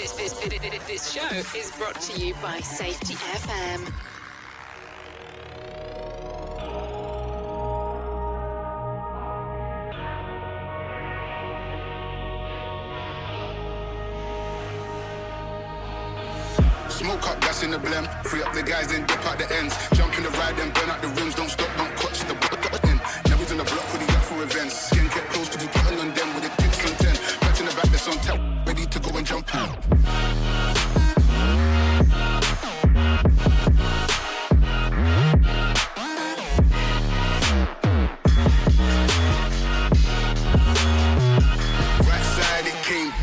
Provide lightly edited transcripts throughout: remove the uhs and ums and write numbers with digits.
This show is brought to you by Safety FM. Smoke up, gas in the blem. Free up the guys, then dip out the ends. Jump in the ride, then burn out the rims. Don't stop, don't clutch the button. Never in the block with the yacht for events. Skin kept close to the button on them with the tips on 10. Patch in the back, that's on tap. Ready to go and jump out. Right side, it came.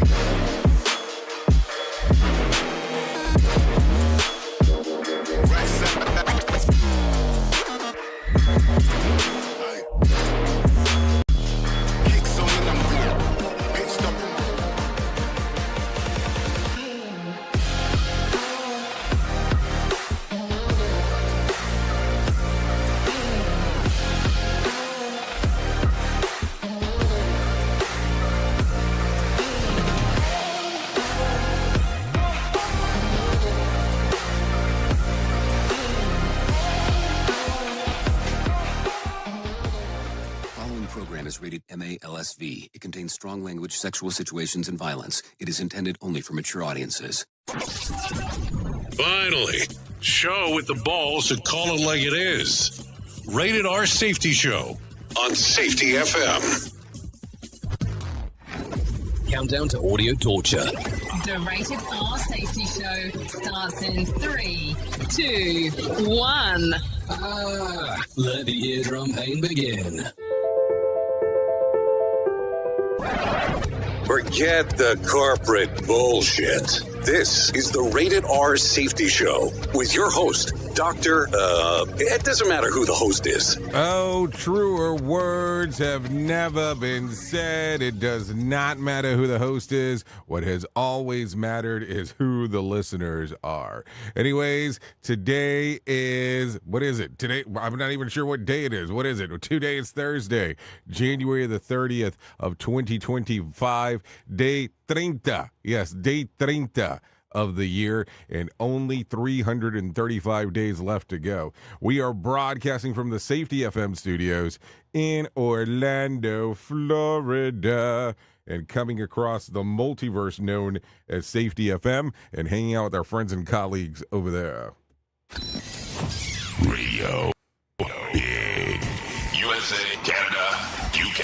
Rated MALSV. It contains strong language, sexual situations, and violence. It is intended only for mature audiences. Finally, show with the balls to call it like it is. Rated R Safety Show on Safety FM. Countdown to audio torture. The Rated R Safety Show starts in 3, 2, 1. Let the eardrum pain begin. Forget the corporate bullshit. This is the Rated R Safety Show with your host, Dr. It doesn't matter who the host is. Oh, truer words have never been said. It does not matter who the host is. What has always mattered is who the listeners are. Anyways, today is, what is it? Today, I'm not even sure what day it is. What is it? Today is Thursday, January the 30th of 2025, day 30. Yes, day 30 of the year, and only 335 days left to go. We are broadcasting from the Safety FM studios in Orlando, Florida, and coming across the multiverse known as Safety FM and hanging out with our friends and colleagues over there. Radio. Big. USA, Canada, UK.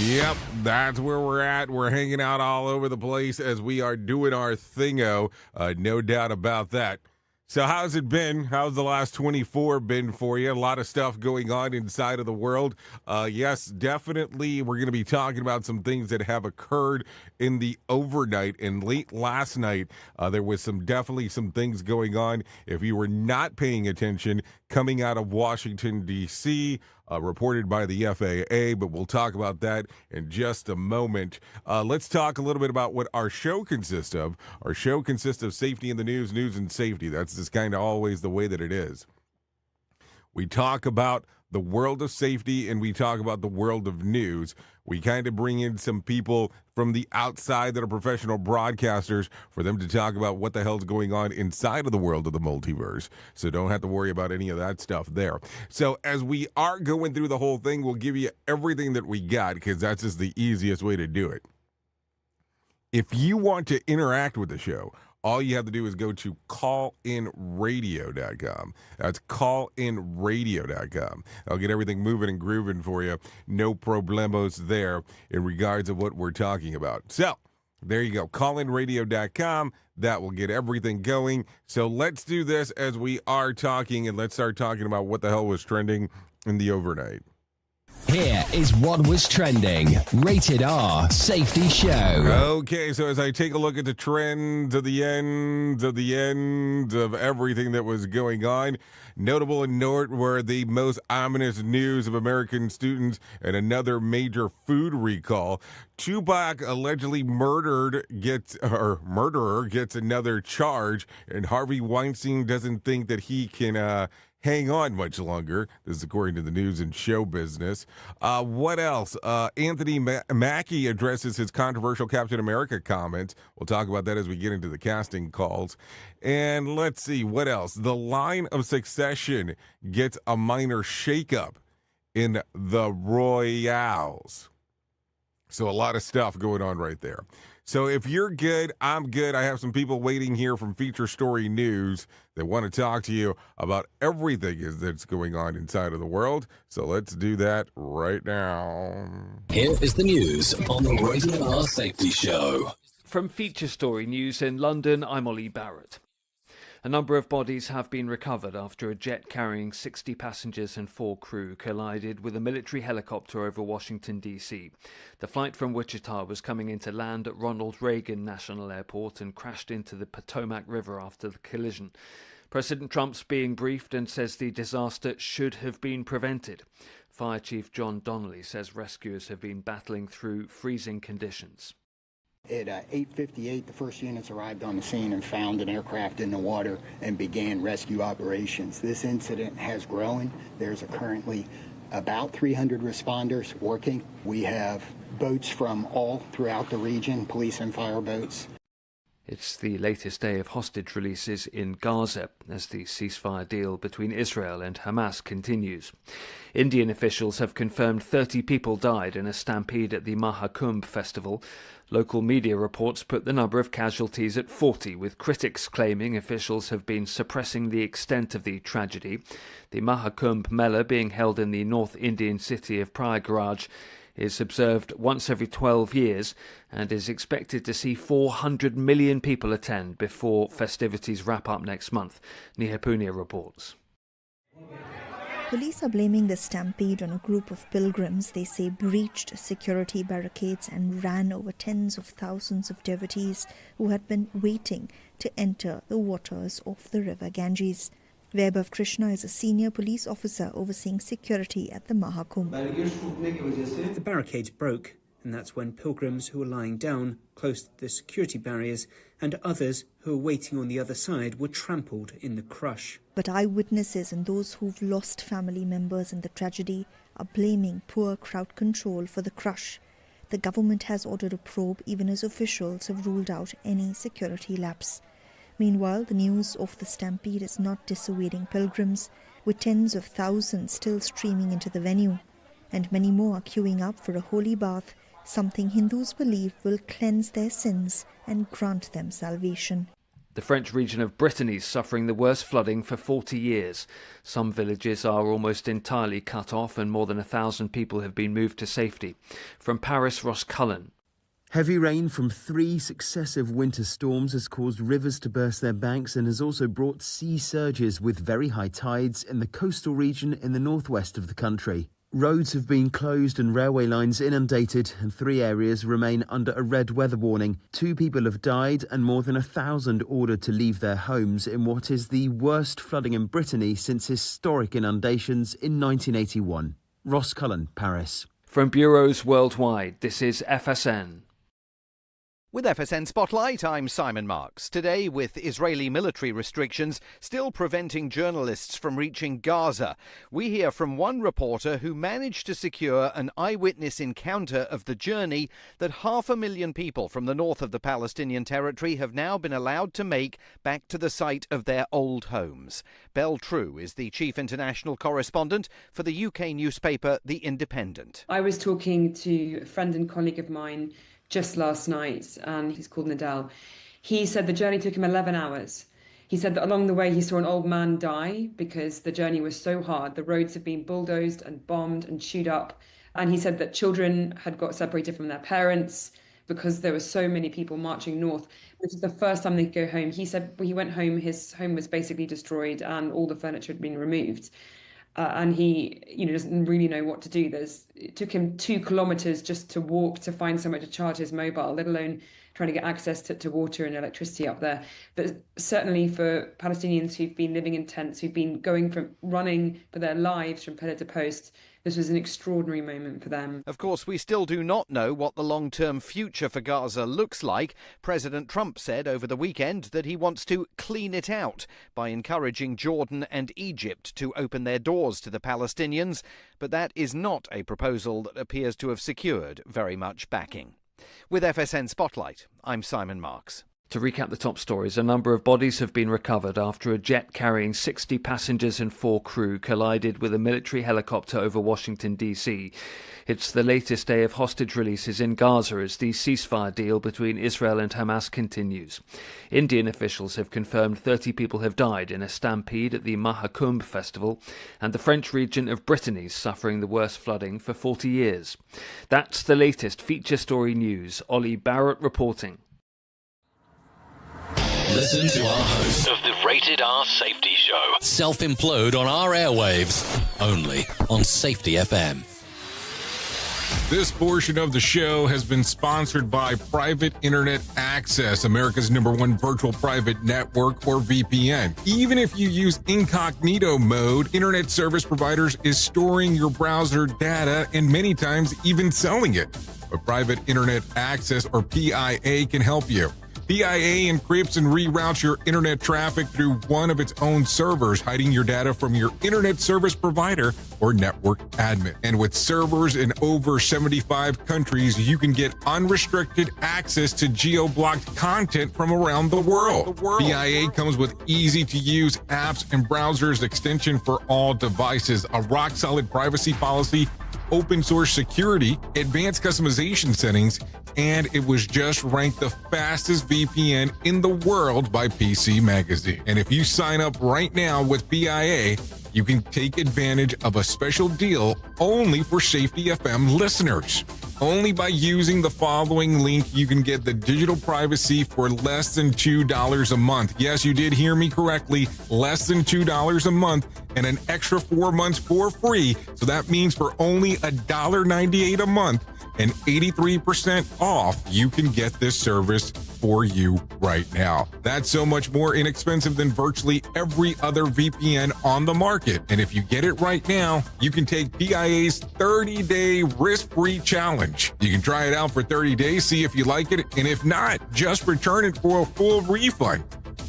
Yep, that's where we're at. We're hanging out all over the place as we are doing our thingo. No doubt about that. So how's it been? How's the last 24 been for you? A lot of stuff going on inside of the world. Yes, definitely we're going to be talking about some things that have occurred in the overnight and late last night. There was definitely some things going on. If you were not paying attention, coming out of Washington, D.C., reported by the FAA, but we'll talk about that in just a moment. Let's talk a little bit about what our show consists of. Our show consists of safety in the news, news and safety. That's just kind of always the way that it is. We talk about the world of safety and we talk about the world of news. We kind of bring in some people from the outside that are professional broadcasters for them to talk about what the hell's going on inside of the world of the multiverse. So don't have to worry about any of that stuff there. So as we are going through the whole thing, we'll give you everything that we got because that's just the easiest way to do it. If you want to interact with the show, all you have to do is go to callinradio.com. That's callinradio.com. I'll get everything moving and grooving for you. No problemos there in regards of what we're talking about. So there you go, callinradio.com. That will get everything going. So let's do this as we are talking, and let's start talking about what the hell was trending in the overnight. Here is what was trending. Rated R Safety Show. Okay, so as I take a look at the trends of the ends of everything that was going on, notable and noteworthy, most ominous news of American students and another major food recall. Tupac allegedly murderer gets another charge, and Harvey Weinstein doesn't think that he can hang on much longer. This is according to the news and show business. What else? Anthony Mackie addresses his controversial Captain America comments. We'll talk about that as we get into the casting calls. And let's see, what else? The line of succession gets a minor shakeup in the Royals. So a lot of stuff going on right there. So if you're good, I'm good. I have some people waiting here from Feature Story News that want to talk to you about everything that's going on inside of the world. So let's do that right now. Here is the news on the Rated R Safety Show. From Feature Story News in London, I'm Ollie Barrett. A number of bodies have been recovered after a jet carrying 60 passengers and 4 crew collided with a military helicopter over Washington, D.C. The flight from Wichita was coming into land at Ronald Reagan National Airport and crashed into the Potomac River after the collision. President Trump's being briefed and says the disaster should have been prevented. Fire Chief John Donnelly says rescuers have been battling through freezing conditions. At 8:58, the first units arrived on the scene and found an aircraft in the water and began rescue operations. This incident has grown. There's currently about 300 responders working. We have boats from all throughout the region, police and fire boats. It's the latest day of hostage releases in Gaza as the ceasefire deal between Israel and Hamas continues. Indian officials have confirmed 30 people died in a stampede at the Mahakumbh festival. Local media reports put the number of casualties at 40, with critics claiming officials have been suppressing the extent of the tragedy. The Mahakumbh Mela, being held in the North Indian city of Prayagraj, is observed once every 12 years and is expected to see 400 million people attend before festivities wrap up next month. Neha Punia reports. Police are blaming the stampede on a group of pilgrims they say breached security barricades and ran over tens of thousands of devotees who had been waiting to enter the waters of the river Ganges. Vaibhav Krishna is a senior police officer overseeing security at the Mahakumbh. The barricades broke, and that's when pilgrims who were lying down close to the security barriers and others who were waiting on the other side were trampled in the crush. But eyewitnesses and those who've lost family members in the tragedy are blaming poor crowd control for the crush. The government has ordered a probe even as officials have ruled out any security lapse. Meanwhile, the news of the stampede is not dissuading pilgrims, with tens of thousands still streaming into the venue. And many more are queuing up for a holy bath, something Hindus believe will cleanse their sins and grant them salvation. The French region of Brittany is suffering the worst flooding for 40 years. Some villages are almost entirely cut off and more than 1,000 people have been moved to safety. From Paris, Ross Cullen. Heavy rain from 3 successive winter storms has caused rivers to burst their banks and has also brought sea surges with very high tides in the coastal region in the northwest of the country. Roads have been closed and railway lines inundated, and 3 areas remain under a red weather warning. 2 people have died and more than 1,000 ordered to leave their homes in what is the worst flooding in Brittany since historic inundations in 1981. Ross Cullen, Paris. From bureaus worldwide, this is FSN. With FSN Spotlight, I'm Simon Marks. Today, with Israeli military restrictions still preventing journalists from reaching Gaza, we hear from one reporter who managed to secure an eyewitness encounter of the journey that 500,000 people from the north of the Palestinian territory have now been allowed to make back to the site of their old homes. Belle True is the chief international correspondent for the UK newspaper The Independent. I was talking to a friend and colleague of mine just last night, and he's called Nadal. He said the journey took him 11 hours. He said that along the way he saw an old man die because the journey was so hard. The roads had been bulldozed and bombed and chewed up. And he said that children had got separated from their parents because there were so many people marching north. This is the first time they could go home. He said when he went home, his home was basically destroyed and all the furniture had been removed. And he, doesn't really know what to do. It took him 2 kilometers just to walk to find somewhere to charge his mobile, let alone trying to get access to water and electricity up there. But certainly for Palestinians who've been living in tents, who've been going from running for their lives from pillar to post, This was an extraordinary moment for them. Of course, we still do not know what the long-term future for Gaza looks like. President Trump said over the weekend that he wants to clean it out by encouraging Jordan and Egypt to open their doors to the Palestinians. But that is not a proposal that appears to have secured very much backing. With FSN Spotlight, I'm Simon Marks. To recap the top stories, a number of bodies have been recovered after a jet carrying 60 passengers and 4 crew collided with a military helicopter over Washington, D.C. It's the latest day of hostage releases in Gaza as the ceasefire deal between Israel and Hamas continues. Indian officials have confirmed 30 people have died in a stampede at the Mahakumbh festival, and the French region of Brittany is suffering the worst flooding for 40 years. That's the latest feature story news. Ollie Barrett reporting. Listen to our host of the Rated R Safety Show. self-implode on our airwaves, only on Safety FM. This portion of the show has been sponsored by Private Internet Access, America's #1 virtual private network, or VPN. Even if you use incognito mode, internet service providers is storing your browser data and many times even selling it. But Private Internet Access, or PIA, can help you. PIA encrypts and reroutes your internet traffic through one of its own servers, hiding your data from your internet service provider or network admin. And with servers in over 75 countries, you can get unrestricted access to geo-blocked content from around the world. PIA comes with easy-to-use apps and browsers extension for all devices, a rock-solid privacy policy, open source security, advanced customization settings, and it was just ranked the fastest VPN in the world by PC Magazine. And if you sign up right now with PIA, you can take advantage of a special deal only for Safety FM listeners. Only by using the following link, you can get the digital privacy for less than $2 a month. Yes, you did hear me correctly, less than $2 a month, and an extra 4 months for free. So that means for only $1.98 a month and 83% off, you can get this service for you right now. That's so much more inexpensive than virtually every other VPN on the market. And if you get it right now, you can take PIA's 30-day risk-free challenge. You can try it out for 30 days, see if you like it, and if not, just return it for a full refund.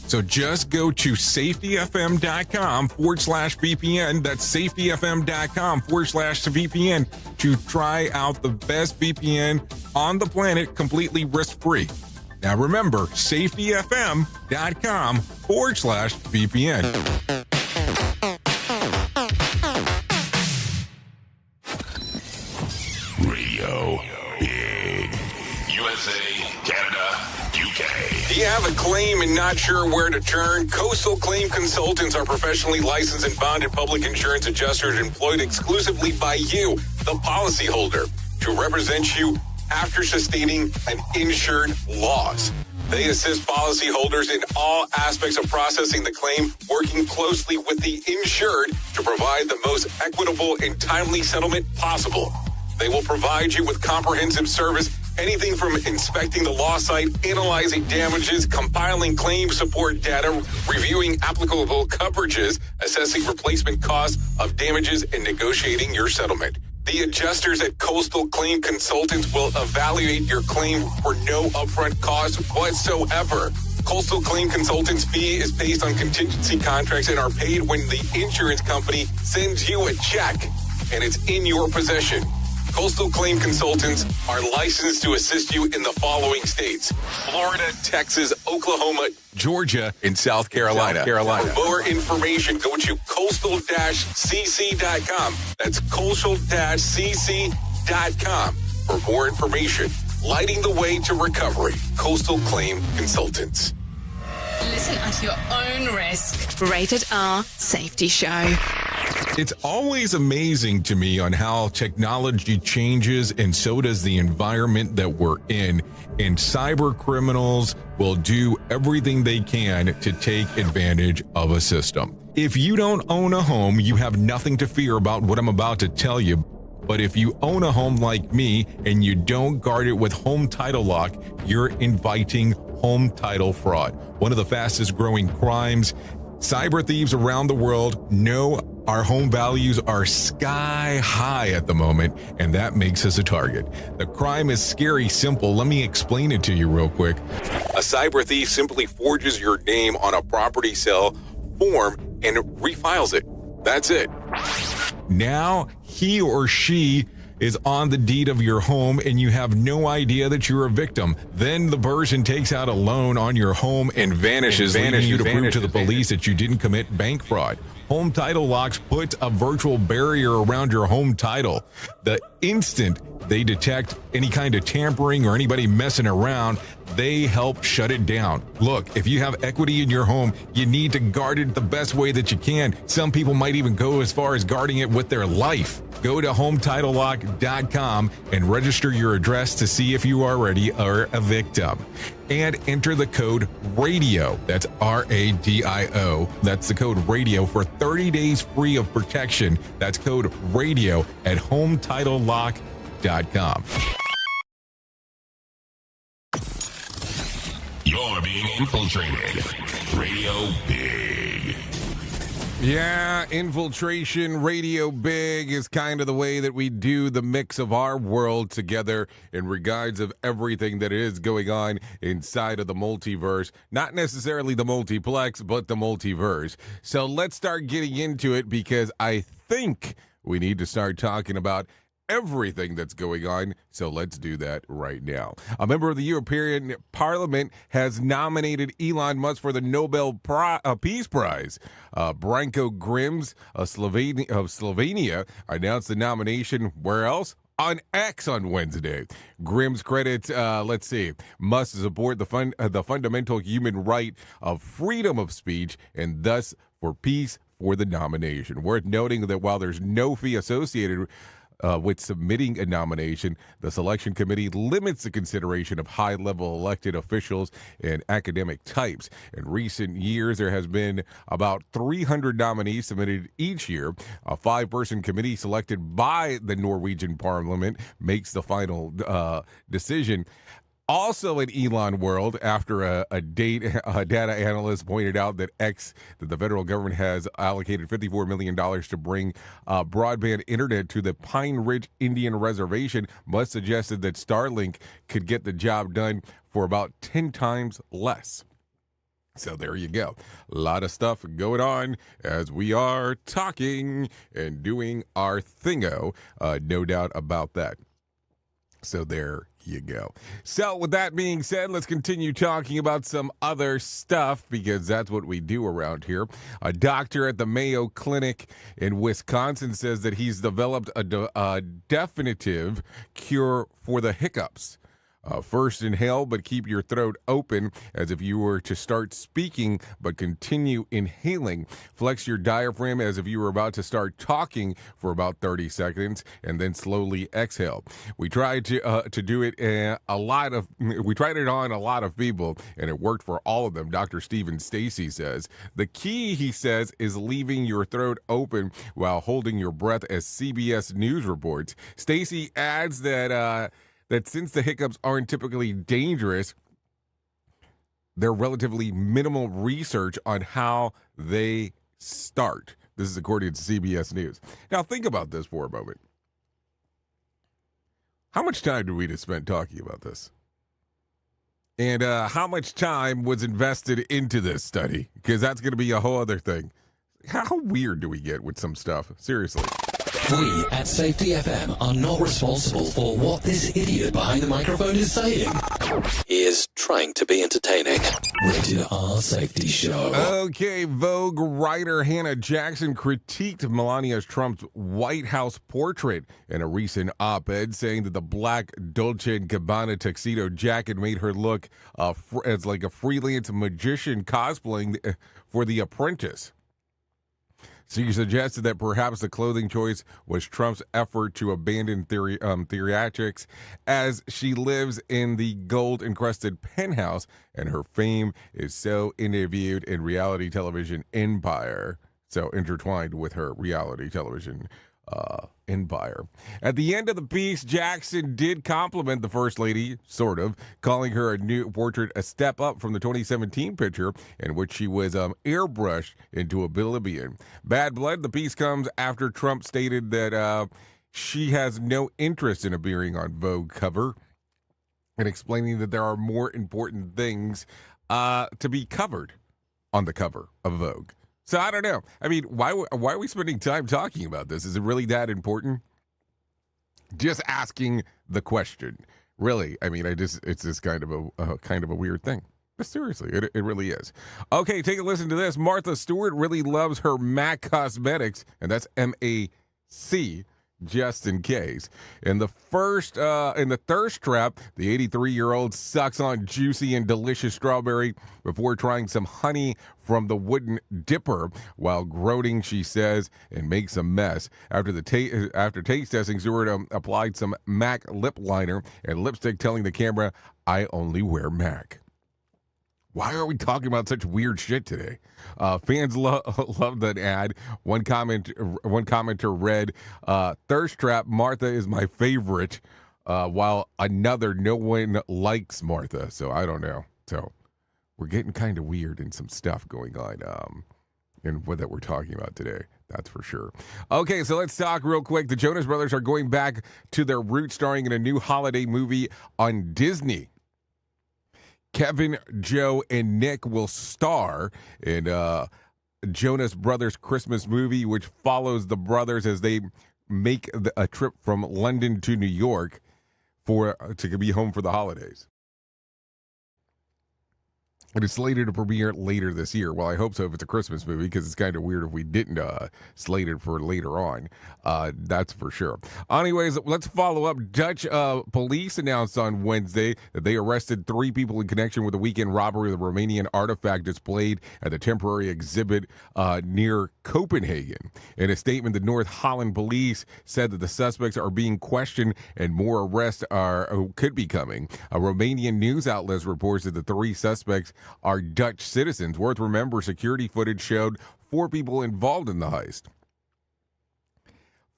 So just go to safetyfm.com/VPN. That's safetyfm.com/VPN to try out the best VPN on the planet completely risk-free. Now remember, safetyfm.com/VPN. Radio Big. USA, Canada, UK. Do you have a claim and not sure where to turn? Coastal Claim Consultants are professionally licensed and bonded public insurance adjusters employed exclusively by you, the policyholder, to represent you after sustaining an insured loss. They assist policyholders in all aspects of processing the claim, working closely with the insured to provide the most equitable and timely settlement possible. They will provide you with comprehensive service, anything from inspecting the loss site, analyzing damages, compiling claim support data, reviewing applicable coverages, assessing replacement costs of damages, and negotiating your settlement. The adjusters at Coastal Claim Consultants will evaluate your claim for no upfront cost whatsoever. Coastal Claim Consultants' fee is based on contingency contracts and are paid when the insurance company sends you a check and it's in your possession. Coastal Claim Consultants are licensed to assist you in the following states: Florida, Texas, Oklahoma, Georgia, and South Carolina. For more information, go to coastal-cc.com. That's coastal-cc.com. For more information, lighting the way to recovery. Coastal Claim Consultants. Listen at your own risk. Rated R Safety Show. It's always amazing to me on how technology changes, and so does the environment that we're in. And cyber criminals will do everything they can to take advantage of a system. If you don't own a home, you have nothing to fear about what I'm about to tell you. But if you own a home like me and you don't guard it with home title lock, you're inviting home title fraud. One of the fastest growing crimes. Cyber thieves around the world know Our home values are sky high at the moment, and that makes us a target. The crime is scary simple. Let me explain it to you real quick. A cyber thief simply forges your name on a property sale form and refiles it. That's it. Now he or she is on the deed of your home and you have no idea that you're a victim. Then the person takes out a loan on your home and vanishes, leaving you to prove to the police that you didn't commit bank fraud. Home Title Locks puts a virtual barrier around your home title. The instant they detect any kind of tampering or anybody messing around, they help shut it down. Look, if you have equity in your home, you need to guard it the best way that you can. Some people might even go as far as guarding it with their life. Go to HometitleLock.com and register your address to see if you already are a victim. And enter the code RADIO. That's RADIO. That's the code RADIO for 30 days free of protection. That's code RADIO at HometitleLock.com. You're being infiltrated. Radio Big. Yeah, infiltration, radio big is kind of the way that we do the mix of our world together in regards of everything that is going on inside of the multiverse. Not necessarily the multiplex, but the multiverse. So let's start getting into it because I think we need to start talking about everything that's going on, so let's do that right now. A member of the European Parliament has nominated Elon Musk for the Nobel Peace Prize. Branko Grims of Slovenia announced the nomination, where else? On X on Wednesday. Grims credits, Musk support the fundamental human right of freedom of speech and thus for peace for the nomination. Worth noting that while there's no fee associated with submitting a nomination, the selection committee limits the consideration of high-level elected officials and academic types. In recent years, there has been about 300 nominees submitted each year. A 5-person committee selected by the Norwegian Parliament makes the final decision. Also in Elon world, after a data analyst pointed out that the federal government has allocated $54 million to bring broadband internet to the Pine Ridge Indian Reservation, Musk suggested that Starlink could get the job done for about 10 times less. So there you go. A lot of stuff going on as we are talking and doing our thingo. No doubt about that. So there you go. So with that being said, let's continue talking about some other stuff because that's what we do around here. A doctor at the Mayo Clinic in Wisconsin says that he's developed a definitive cure for the hiccups. First inhale, but keep your throat open as if you were to start speaking, but continue inhaling. Flex your diaphragm as if you were about to start talking for about 30 seconds, and then slowly exhale. We tried to do it on a lot of people, and it worked for all of them. Dr. Stephen Stacy says the key, he says, is leaving your throat open while holding your breath, as CBS News reports. Stacy adds that since the hiccups aren't typically dangerous, there are relatively minimal research on how they start. This is according to CBS News. Now, think about this for a moment. How much time do we just spend talking about this? And how much time was invested into this study? Because that's going to be a whole other thing. How weird do we get with some stuff? Seriously. We at Safety FM are not responsible for what this idiot behind the microphone is saying. He is trying to be entertaining. Rated R Safety Show. Okay, Vogue writer Hannah Jackson critiqued Melania Trump's White House portrait in a recent op-ed, saying that the black Dolce & Gabbana tuxedo jacket made her look as like a freelance magician cosplaying for The Apprentice. She suggested that perhaps the clothing choice was Trump's effort to abandon theatrics as she lives in the gold-encrusted penthouse and her fame is so interviewed in reality television empire, so intertwined with her reality television empire. At the end of the piece, Jackson did compliment the First Lady, sort of, calling her a new portrait a step up from the 2017 picture in which she was airbrushed into oblivion. Bad blood, the piece comes after Trump stated that she has no interest in appearing on Vogue cover and explaining that there are more important things to be covered on the cover of Vogue. So I don't know. I mean, why are we spending time talking about this? Is it really that important? Just asking the question. Really, I mean, it's just kind of a weird thing. But seriously, it really is. Okay, take a listen to this. Martha Stewart really loves her MAC Cosmetics, and that's MAC. Just in case. In the thirst trap, the 83-year-old sucks on juicy and delicious strawberry before trying some honey from the wooden dipper while groaning, she says, and makes a mess. After taste testing, Stewart applied some MAC lip liner and lipstick, telling the camera, "I only wear MAC." Why are we talking about such weird shit today? Fans love that ad. One commenter read, "Thirst trap, Martha is my favorite," while another, "No one likes Martha." So I don't know. So we're getting kind of weird and some stuff going on in what that we're talking about today. That's for sure. Okay, so let's talk real quick. The Jonas Brothers are going back to their roots, starring in a new holiday movie on Disney. Kevin, Joe, and Nick will star in Jonas Brothers Christmas movie, which follows the brothers as they make a trip from London to New York to be home for the holidays. It is slated to premiere later this year. Well, I hope so if it's a Christmas movie, because it's kind of weird if we didn't slate it for later on. That's for sure. Anyways, let's follow up. Dutch police announced on Wednesday that they arrested 3 people in connection with the weekend robbery of the Romanian artifact displayed at the temporary exhibit near Copenhagen. In a statement, the North Holland police said that the suspects are being questioned and more arrests could be coming. A Romanian news outlet reports that the 3 suspects are Dutch citizens. Worth remember, security footage showed 4 people involved in the heist.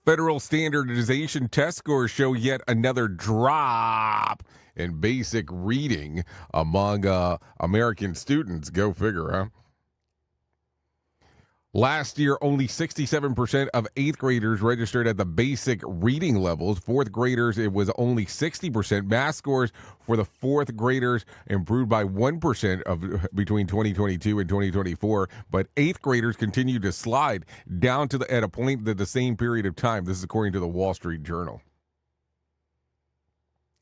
Federal standardization test scores show yet another drop in basic reading among American students. Go figure, huh? Last year, only 67% of 8th graders registered at the basic reading levels. 4th graders, it was only 60%. Math scores for the 4th graders improved by 1% between 2022 and 2024, but 8th graders continued to slide down at a point at the same period of time. This is according to the Wall Street Journal.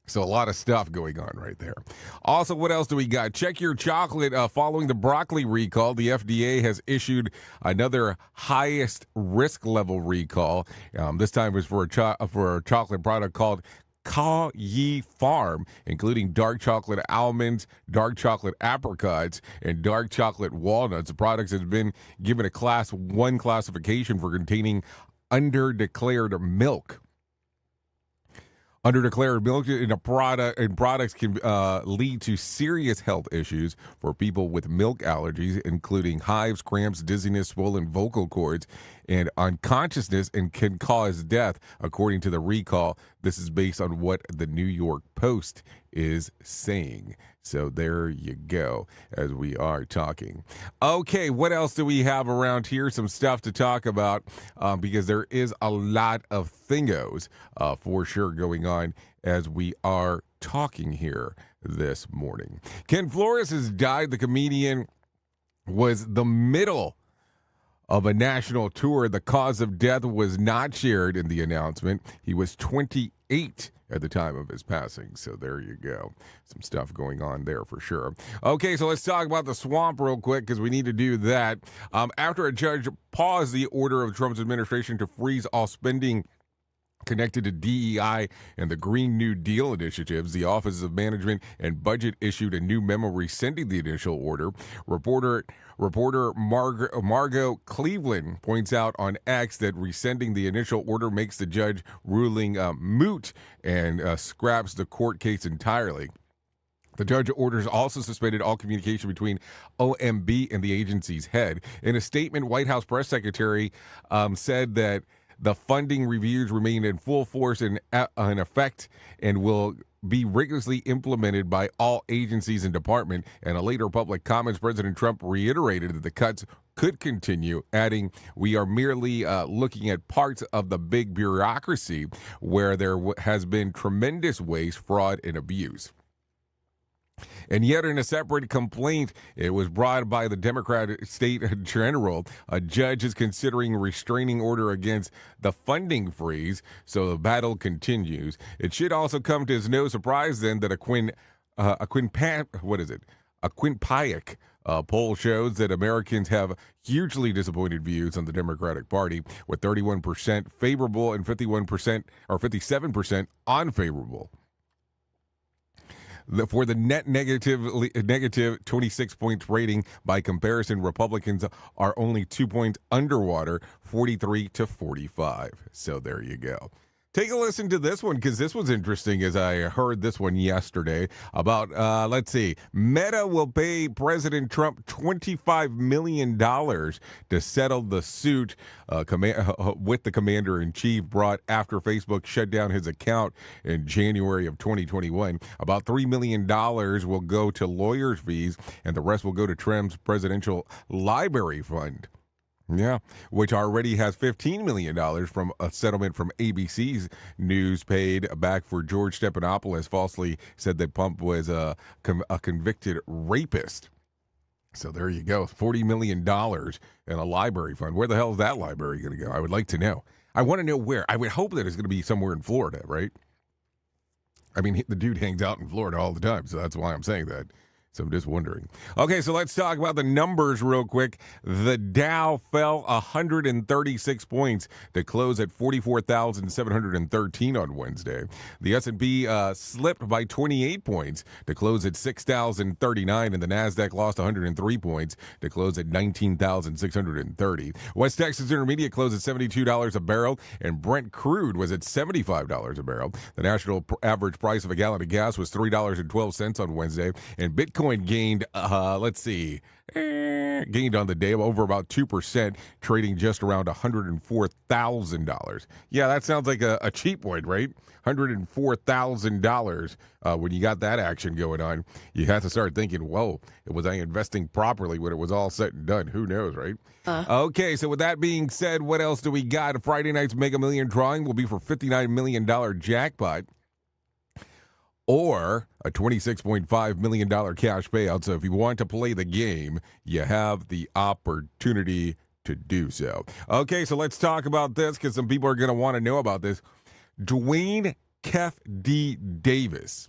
So a lot of stuff going on right there. Also, what else do we got? Check your chocolate. Following the broccoli recall, the FDA has issued another highest risk level recall. This time was for a chocolate product called Ca Yi Farm, including dark chocolate almonds, dark chocolate apricots, and dark chocolate walnuts. The products has been given a Class 1 classification for containing underdeclared milk. Underdeclared milk in products can lead to serious health issues for people with milk allergies, including hives, cramps, dizziness, swollen vocal cords, and unconsciousness, and can cause death, according to the recall. This is based on what the New York Post is saying. So there you go, as we are talking. Okay, what else do we have around here? Some stuff to talk about, because there is a lot of thingos for sure going on as we are talking here this morning. Ken Flores has died. The comedian was the middle of a national tour. The cause of death was not shared in the announcement. He was 28 at the time of his passing. So there you go. Some stuff going on there for sure. Okay, so let's talk about the swamp real quick, because we need to do that. After a judge paused the order of Trump's administration to freeze all spending connected to DEI and the Green New Deal initiatives, the Office of Management and Budget issued a new memo rescinding the initial order. Reporter Margot Cleveland points out on X that rescinding the initial order makes the judge ruling moot and scraps the court case entirely. The judge orders also suspended all communication between OMB and the agency's head. In a statement, White House press secretary said that The funding reviews remain in full force and in effect and will be rigorously implemented by all agencies and departments. And in later public comments, President Trump reiterated that the cuts could continue, adding, "We are merely looking at parts of the big bureaucracy where there has been tremendous waste, fraud, and abuse." And yet in a separate complaint, it was brought by the Democratic State General. A judge is considering a restraining order against the funding freeze, so the battle continues. It should also come as no surprise then that a Quinnipiac poll shows that Americans have hugely disappointed views on the Democratic Party, with 31% favorable and 57% unfavorable. For the net negative 26 points rating, by comparison, Republicans are only 2 points underwater, 43 to 45. So there you go. Take a listen to this one, because this was interesting as I heard this one yesterday about, Meta will pay President Trump $25 million to settle the suit with the commander-in-chief brought after Facebook shut down his account in January of 2021. About $3 million will go to lawyers' fees, and the rest will go to Trump's presidential library fund. Yeah, which already has $15 million from a settlement from ABC's news paid back for George Stephanopoulos falsely said that Pump was a convicted rapist. So there you go, $40 million in a library fund. Where the hell is that library going to go? I would like to know. I want to know where. I would hope that it's going to be somewhere in Florida, right? I mean, the dude hangs out in Florida all the time, so that's why I'm saying that. So I'm just wondering. Okay, so let's talk about the numbers real quick. The Dow fell 136 points to close at 44,713 on Wednesday. The S&P slipped by 28 points to close at 6,039, and the Nasdaq lost 103 points to close at 19,630. West Texas Intermediate closed at $72 a barrel, and Brent crude was at $75 a barrel. The national average price of a gallon of gas was $3.12 on Wednesday, and Bitcoin gained, gained on the day over about 2%, trading just around $104,000. Yeah, that sounds like a cheap one, right? $104,000. When you got that action going on, you have to start thinking, whoa, was I investing properly when it was all said and done? Who knows, right? Okay, so with that being said, what else do we got? Friday night's Mega Million drawing will be for $59 million jackpot, or a $26.5 million cash payout. So if you want to play the game, you have the opportunity to do so. Okay, so let's talk about this, because some people are going to want to know about this. Dwayne Kef D. Davis,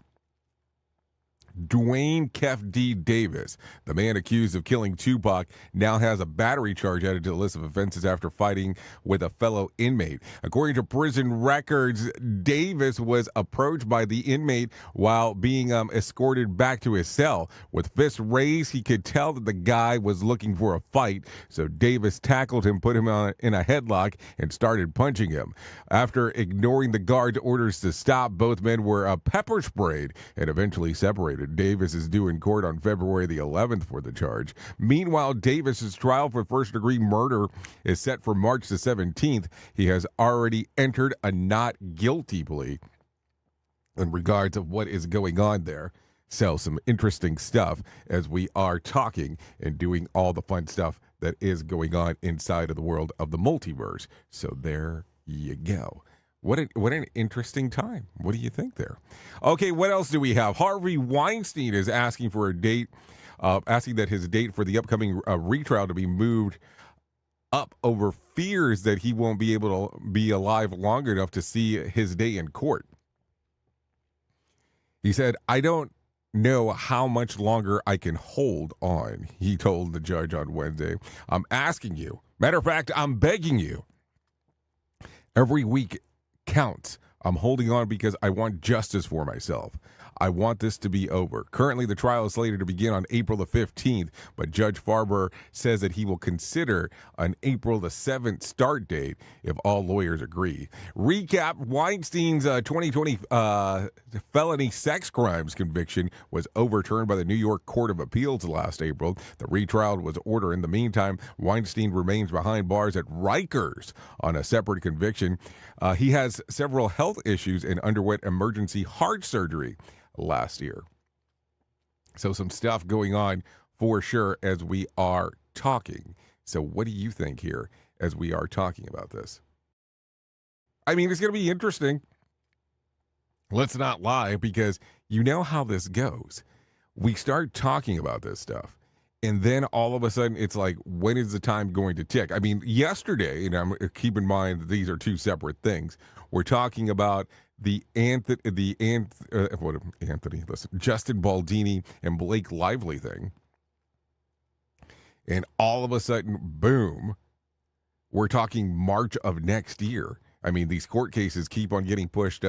the man accused of killing Tupac, now has a battery charge added to the list of offenses after fighting with a fellow inmate. According to prison records, Davis was approached by the inmate while being escorted back to his cell. With fists raised, he could tell that the guy was looking for a fight, so Davis tackled him, put him in a headlock, and started punching him. After ignoring the guard's orders to stop, both men were pepper sprayed and eventually separated. Davis is due in court on February the 11th for the charge. Meanwhile, Davis's trial for first-degree murder is set for March the 17th. He has already entered a not guilty plea in regards to what is going on there. So some interesting stuff as we are talking and doing all the fun stuff that is going on inside of the world of the multiverse. So there you go. What an interesting time. What do you think there? Okay, what else do we have? Harvey Weinstein is asking for a date, asking that his date for the upcoming retrial to be moved up over fears that he won't be able to be alive long enough to see his day in court. He said, "I don't know how much longer I can hold on," he told the judge on Wednesday. "I'm asking you. Matter of fact, I'm begging you. Every week counts. I'm holding on because I want justice for myself. I want this to be over. Currently, the trial is slated to begin on April the 15th, but Judge Farber says that he will consider an April the 7th start date if all lawyers agree. Recap, Weinstein's 2020 felony sex crimes conviction was overturned by the New York Court of Appeals last April. The retrial was ordered. In the meantime, Weinstein remains behind bars at Rikers on a separate conviction. He has several health issues and underwent emergency heart surgery last year. So some stuff going on for sure as we are talking. So what do you think here as we are talking about this? I mean, it's going to be interesting. Let's not lie, because you know how this goes. We start talking about this stuff, and then all of a sudden it's like, when is the time going to tick? I mean, yesterday, and keep in mind that these are two separate things. We're talking about Justin Baldini and Blake Lively thing. And all of a sudden, boom, we're talking March of next year. I mean, these court cases keep on getting pushed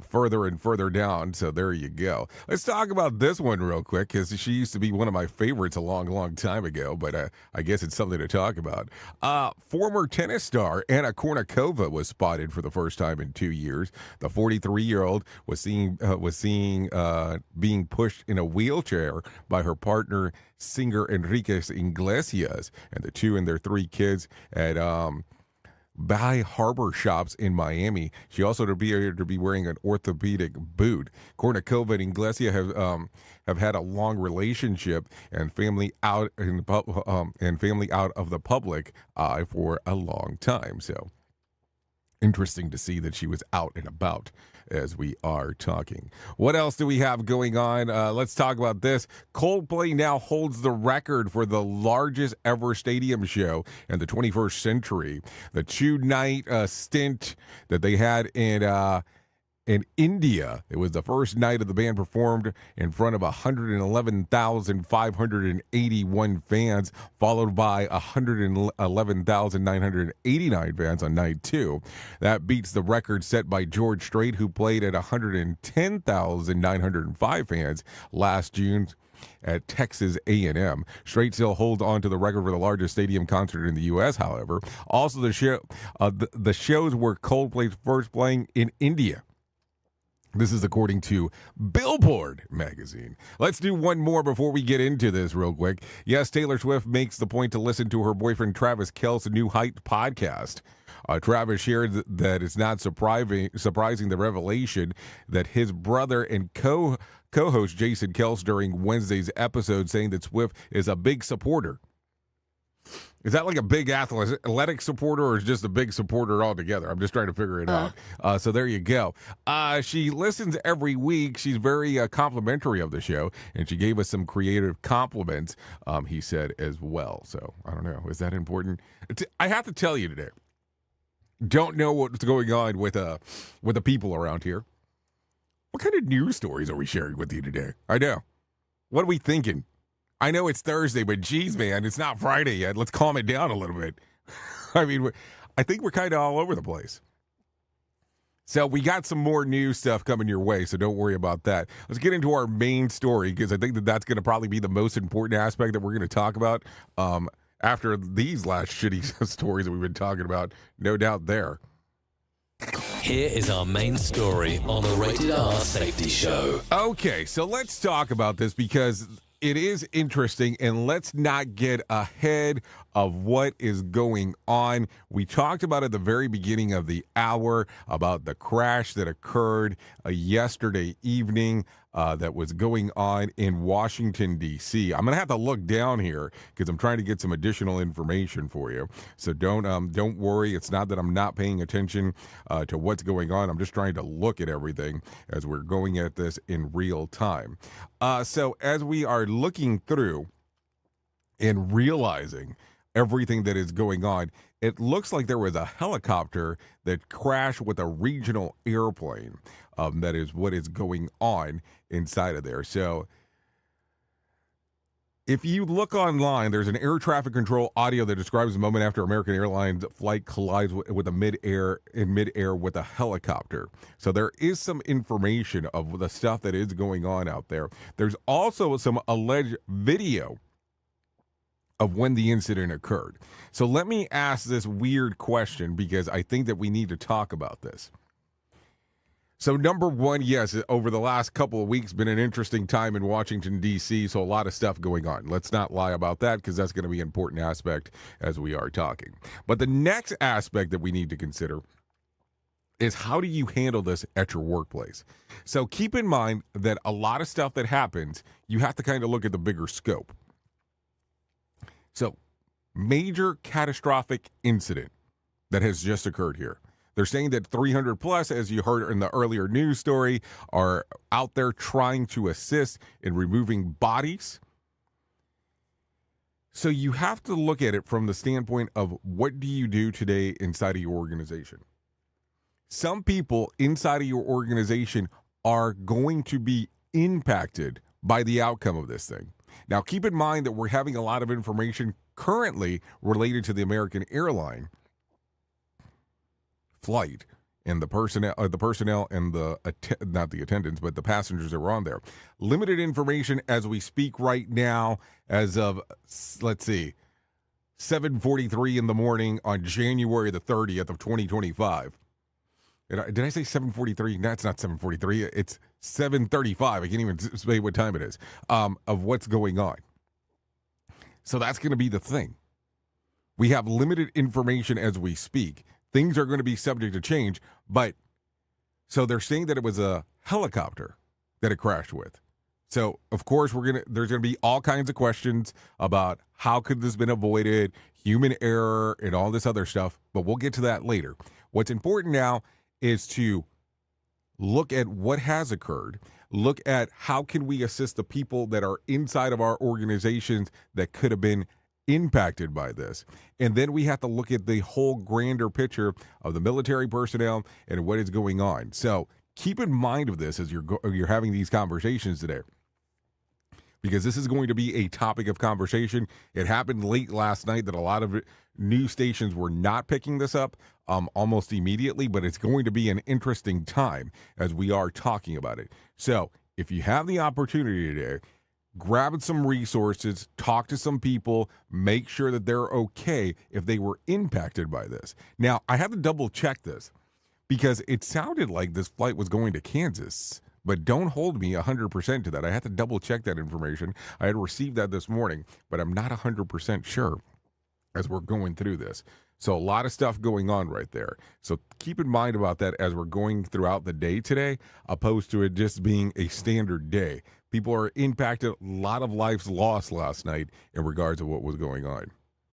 further and further down, so there you go. Let's talk about this one real quick, because she used to be one of my favorites a long time ago, but I guess it's something to talk about. Former tennis star Anna Kournikova was spotted for the first time in 2 years. The 43-year-old was being pushed in a wheelchair by her partner, singer Enrique Iglesias, and the two and their 3 kids at Bay Harbor shops in Miami. She also appeared to be wearing an orthopedic boot. Kournikova and Iglesias have had a long relationship and family out of the public eye for a long time. So interesting to see that she was out and about as we are talking. What else do we have going on? Let's talk about this. Coldplay now holds the record for the largest ever stadium show in the 21st century. The 2-night stint that they had in India. It was the first night of the band performed in front of 111,581 fans, followed by 111,989 fans on night 2. That beats the record set by George Strait, who played at 110,905 fans last June at Texas A&M. Strait still holds on to the record for the largest stadium concert in the U.S., however. Also, the shows were Coldplay's first playing in India. This is according to Billboard magazine. Let's do one more before we get into this real quick. Yes, Taylor Swift makes the point to listen to her boyfriend Travis Kelce's New Height podcast. Travis shared that it's not surprising the revelation that his brother and co-host Jason Kelce during Wednesday's episode, saying that Swift is a big supporter. Is that like a big athletic supporter, or is just a big supporter altogether? I'm just trying to figure it out. So there you go. She listens every week. She's very complimentary of the show, and she gave us some creative compliments, he said, as well. So I don't know. Is that important? I have to tell you today, don't know what's going on with the people around here. What kind of news stories are we sharing with you today? I know. What are we thinking? I know it's Thursday, but geez, man, it's not Friday yet. Let's calm it down a little bit. I mean, I think we're kind of all over the place. So we got some more new stuff coming your way, so don't worry about that. Let's get into our main story, because I think that's going to probably be the most important aspect that we're going to talk about after these last shitty stories that we've been talking about. No doubt there. Here is our main story on the Rated R Safety Show. Okay, so let's talk about this, because it is interesting, and let's not get ahead of what is going on. We talked about at the very beginning of the hour about the crash that occurred yesterday evening that was going on in Washington, D.C. I'm going to have to look down here because I'm trying to get some additional information for you. So don't worry. It's not that I'm not paying attention to what's going on. I'm just trying to look at everything as we're going at this in real time. So as we are looking through and realizing everything that is going on, it looks like there was a helicopter that crashed with a regional airplane. That is what is going on inside of there. So If you look online, there's an air traffic control audio that describes the moment after American Airlines flight collides with a midair with a helicopter. So there is some information of the stuff that is going on out there. There's also some alleged video of when the incident occurred. So let me ask this weird question because I think that we need to talk about this. So number one, yes, over the last couple of weeks, been an interesting time in Washington, D.C., so a lot of stuff going on. Let's not lie about that because that's going to be an important aspect as we are talking. But the next aspect that we need to consider is how do you handle this at your workplace? So keep in mind that a lot of stuff that happens, you have to kind of look at the bigger scope. So major catastrophic incident that has just occurred here. They're saying that 300 plus, as you heard in the earlier news story, are out there trying to assist in removing bodies. So you have to look at it from the standpoint of what do you do today inside of your organization? Some people inside of your organization are going to be impacted by the outcome of this thing. Now, keep in mind that we're having a lot of information currently related to the American Airlines flight and the personnel and not the attendants, but the passengers that were on there. Limited information as we speak right now, as of 7:43 in the morning on January the 30th of 2025. Did I say 7:43? That's not 7:43. It's 7:35. I can't even say what time it is. Of what's going on. So that's going to be the thing. We have limited information as we speak. Things are going to be subject to change, but so they're saying that it was a helicopter that it crashed with. So, of course, there's going to be all kinds of questions about how could this have been avoided, human error, and all this other stuff, but we'll get to that later. What's important now is to look at what has occurred, look at how can we assist the people that are inside of our organizations that could have been impacted by this. And then we have to look at the whole grander picture of the military personnel and what is going on. So keep in mind of this as you're having these conversations today, because this is going to be a topic of conversation. It happened late last night that a lot of news stations were not picking this up almost immediately, but it's going to be an interesting time as we are talking about it. So if you have the opportunity today, grab some resources, talk to some people, make sure that they're okay if they were impacted by this. Now, I have to double check this because it sounded like this flight was going to Kansas, but don't hold me 100% to that. I had to double check that information. I had received that this morning, but I'm not 100% sure as we're going through this. So a lot of stuff going on right there. So keep in mind about that as we're going throughout the day today, opposed to it just being a standard day. People are impacted. A lot of lives lost last night in regards to what was going on.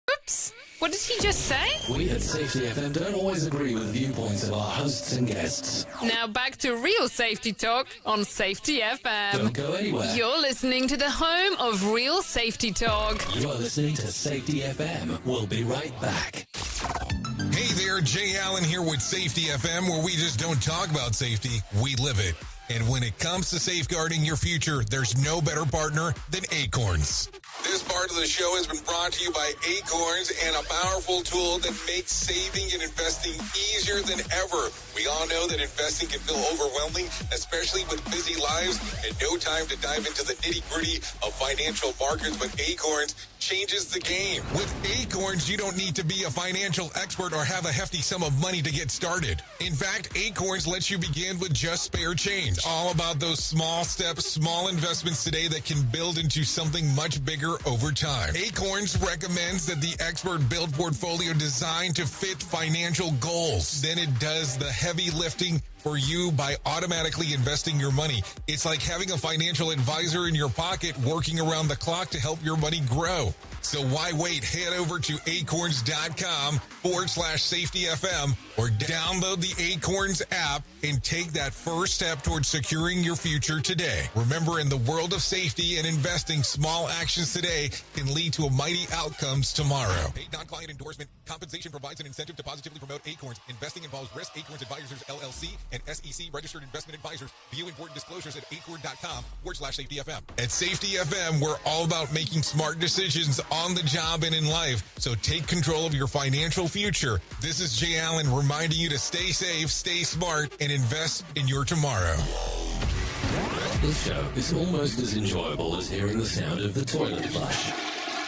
Oops! What did he just say? We at Safety FM don't always agree with the viewpoints of our hosts and guests. Now back to real safety talk on Safety FM. Don't go anywhere. You're listening to the home of real safety talk. You are listening to Safety FM. We'll be right back. Hey there, Jay Allen here with Safety FM, where we just don't talk about safety, we live it. And when it comes to safeguarding your future, there's no better partner than Acorns. This part of the show has been brought to you by Acorns and a powerful tool that makes saving and investing easier than ever. We all know that investing can feel overwhelming, especially with busy lives and no time to dive into the nitty-gritty of financial markets, but Acorns changes the game. With Acorns, you don't need to be a financial expert or have a hefty sum of money to get started. In fact, Acorns lets you begin with just spare change. All about those small steps, small investments today that can build into something much bigger over time. Acorns recommends that the expert build portfolio designed to fit financial goals. Then it does the heavy lifting for you by automatically investing your money. It's like having a financial advisor in your pocket working around the clock to help your money grow. So why wait? Head over to acorns.com/safetyfm or download the Acorns app and take that first step towards securing your future today. Remember, in the world of safety and investing, small actions today can lead to mighty outcomes tomorrow. Paid non-client endorsement. Compensation provides an incentive to positively promote Acorns. Investing involves risk. Acorns Advisors, LLC. and SEC registered investment advisors. View important disclosures at acorn.com/safetyfm. At Safety FM, we're all about making smart decisions on the job and in life. So take control of your financial future. This is Jay Allen reminding you to stay safe, stay smart, and invest in your tomorrow. This show is almost as enjoyable as hearing the sound of the toilet flush.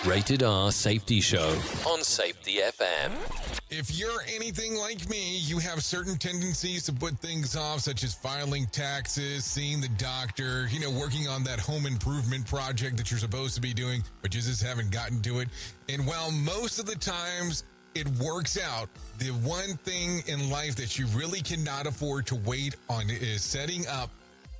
Rated R Safety Show on Safety FM. If you're anything like me, you have certain tendencies to put things off, such as filing taxes, seeing the doctor, working on that home improvement project that you're supposed to be doing, but you just haven't gotten to it. And while most of the times it works out, the one thing in life that you really cannot afford to wait on is setting up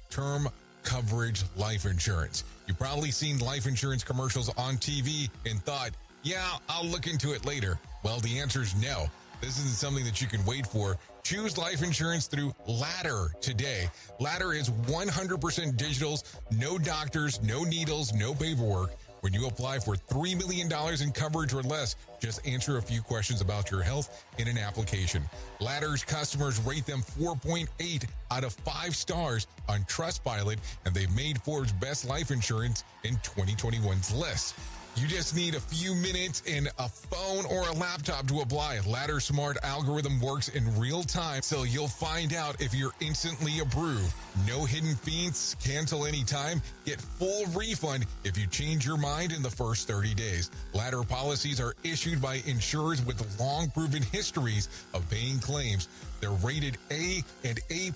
term coverage life insurance. You've probably seen life insurance commercials on TV and thought, yeah, I'll look into it later. Well, the answer is no. This isn't something that you can wait for. Choose life insurance through Ladder today. Ladder is 100% digitals, no doctors, no needles, no paperwork. When you apply for $3 million in coverage or less, just answer a few questions about your health in an application. Ladder's customers rate them 4.8 out of 5 stars on Trustpilot, and they've made Forbes' Best Life Insurance in 2021's list. You just need a few minutes and a phone or a laptop to apply. Ladder's smart algorithm works in real time, so you'll find out if you're instantly approved. No hidden fees, cancel anytime, get full refund if you change your mind in the first 30 days. Ladder policies are issued by insurers with long proven histories of paying claims. They're rated A and A+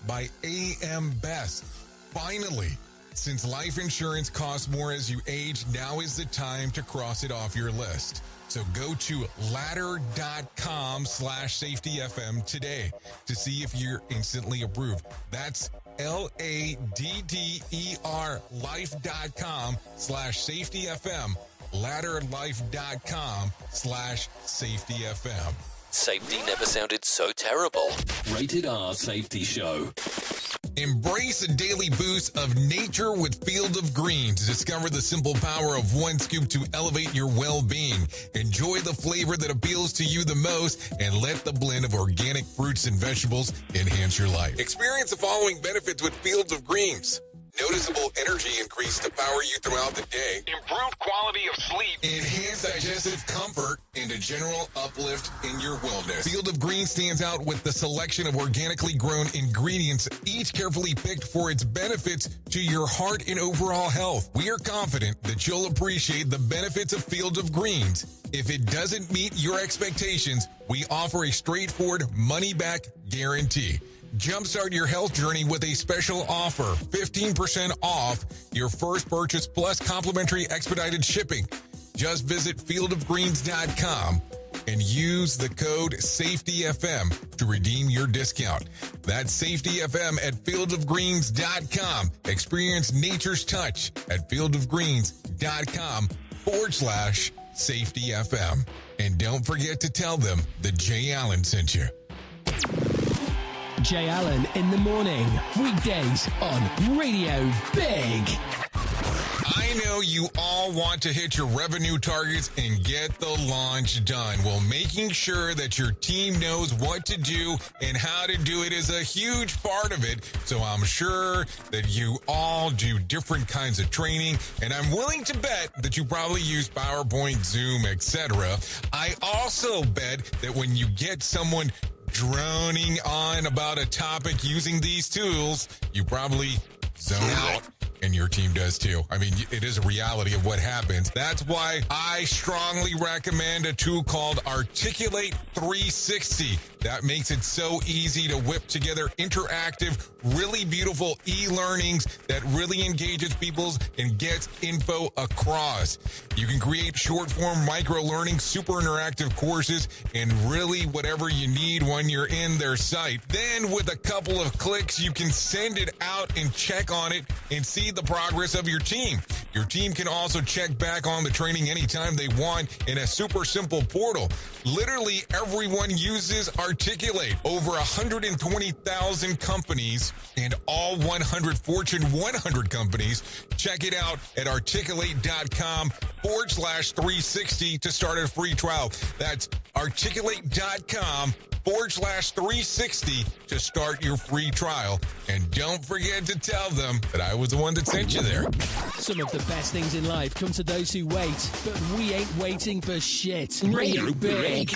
by AM Best. Finally, since life insurance costs more as you age, now is the time to cross it off your list. So go to ladder.com/safetyfm today to see if you're instantly approved. That's LADDER life.com/safetyfm. Ladderlife.com/safetyfm. Safety never sounded so terrible. Rated R Safety Show. Embrace a daily boost of nature with Field of Greens. Discover the simple power of one scoop to elevate your well-being. Enjoy the flavor that appeals to you the most and let the blend of organic fruits and vegetables enhance your life. Experience the following benefits with Fields of Greens. Noticeable energy increase to power you throughout the day. Improved quality of sleep. Enhanced digestive comfort and a general uplift in your wellness. Field of Greens stands out with the selection of organically grown ingredients, each carefully picked for its benefits to your heart and overall health. We are confident that you'll appreciate the benefits of Field of Greens. If it doesn't meet your expectations, we offer a straightforward money-back guarantee. Jumpstart your health journey with a special offer, 15% off your first purchase plus complimentary expedited shipping. Just visit fieldofgreens.com and use the code SAFETYFM to redeem your discount. That's SAFETYFM at fieldofgreens.com. Experience nature's touch at fieldofgreens.com/SAFETYFM. And don't forget to tell them that Jay Allen sent you. Jay Allen in the morning, weekdays on Radio Big. I know you all want to hit your revenue targets and get the launch done. Well, making sure that your team knows what to do and how to do it is a huge part of it. So I'm sure that you all do different kinds of training, and I'm willing to bet that you probably use PowerPoint, Zoom, etc. I also bet that when you get someone droning on about a topic using these tools, you probably zone out. And your team does too. I mean, it is a reality of what happens. That's why I strongly recommend a tool called Articulate 360. That makes it so easy to whip together interactive, really beautiful e-learnings that really engages people and gets info across. You can create short-form micro-learning, super interactive courses, and really whatever you need when you're in their site. Then with a couple of clicks, you can send it out and check on it and see the progress of your team. Your team can also check back on the training anytime they want in a super simple portal. Literally everyone uses Articulate. Over 120,000 companies and all 100 Fortune 100 companies. Check it out at articulate.com/360 to start a free trial. That's articulate.com aviation.com/360 to start your free trial. And don't forget to tell them that I was the one that sent you there. Some of the best things in life come to those who wait, but we ain't waiting for shit. Radio Big.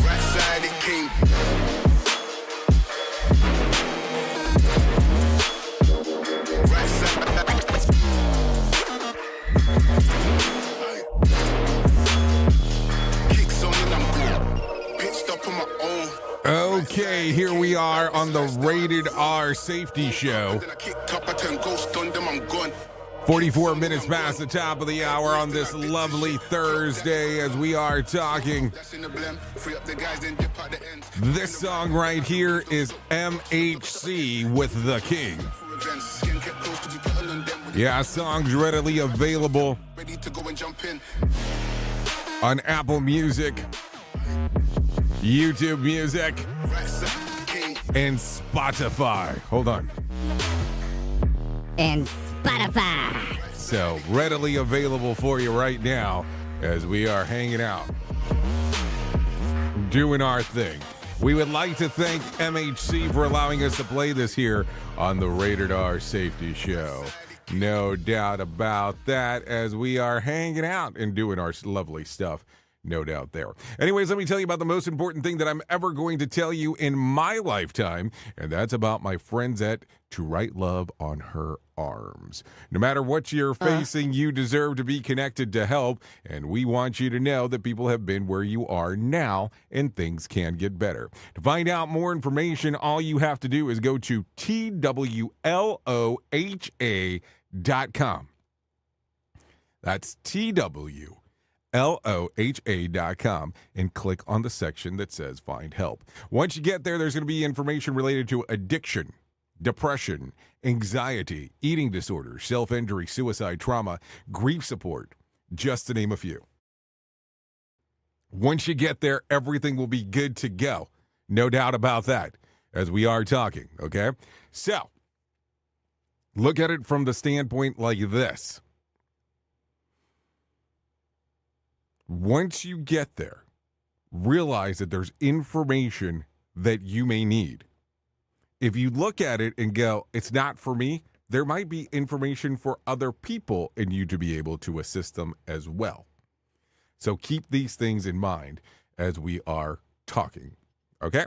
Right side it came. Right side. Kicks on and I'm good. Pitched up on my own. Okay, here we are on the Rated R Safety Show. Then I kicked up, I turned ghost on them, I'm gone. 44 minutes past the top of the hour on this lovely Thursday as we are talking. This song right here is MHC with The King. Yeah, song's readily available on Apple Music, YouTube Music, and Spotify. Hold on. And Spotify. So, readily available for you right now as we are hanging out, doing our thing. We would like to thank MHC for allowing us to play this here on the Rated R Safety Show. No doubt about that as we are hanging out and doing our lovely stuff. No doubt there. Anyways, let me tell you about the most important thing that I'm ever going to tell you in my lifetime, and that's about my friends at To Write Love on Her Arms. No matter what you're facing, you deserve to be connected to help, and we want you to know that people have been where you are now, and things can get better. To find out more information, all you have to do is go to TWLOHA.com. That's TWLOHA.com and click on the section that says Find Help. Once you get there, there's going to be information related to addiction, depression, anxiety, eating disorders, self-injury, suicide, trauma, grief support, just to name a few. Once you get there, everything will be good to go. No doubt about that, as we are talking, okay? So, look at it from the standpoint like this. Once you get there, realize that there's information that you may need. If you look at it and go, it's not for me, there might be information for other people and you to be able to assist them as well. So keep these things in mind as we are talking, okay?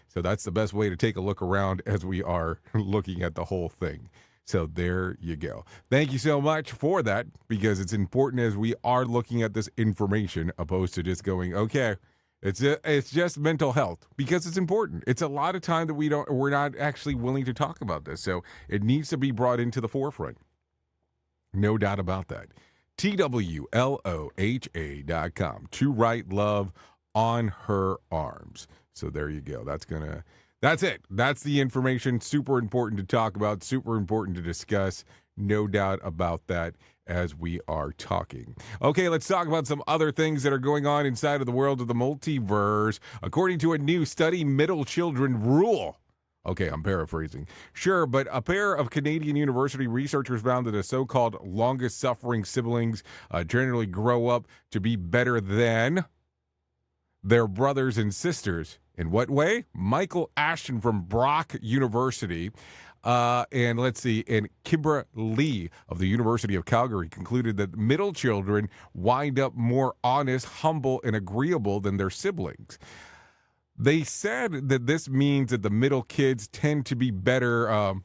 So that's the best way to take a look around as we are looking at the whole thing. So there you go. Thank you so much for that, because it's important as we are looking at this information opposed to just going, okay, it's just mental health, because it's important. It's a lot of time that we're not actually willing to talk about this. So it needs to be brought into the forefront. No doubt about that. TWLOHA.com. To Write Love on Her Arms. So there you go. That's it. That's the information. Super important to talk about, super important to discuss. No doubt about that as we are talking. Okay, let's talk about some other things that are going on inside of the world of the multiverse. According to a new study, middle children rule. Okay, I'm paraphrasing. Sure, but a pair of Canadian university researchers found that the so-called longest-suffering siblings generally grow up to be better than their brothers and sisters. In what way? Michael Ashton from Brock University and Kibra Lee of the University of Calgary concluded that middle children wind up more honest, humble, and agreeable than their siblings. They said that this means that the middle kids tend to be better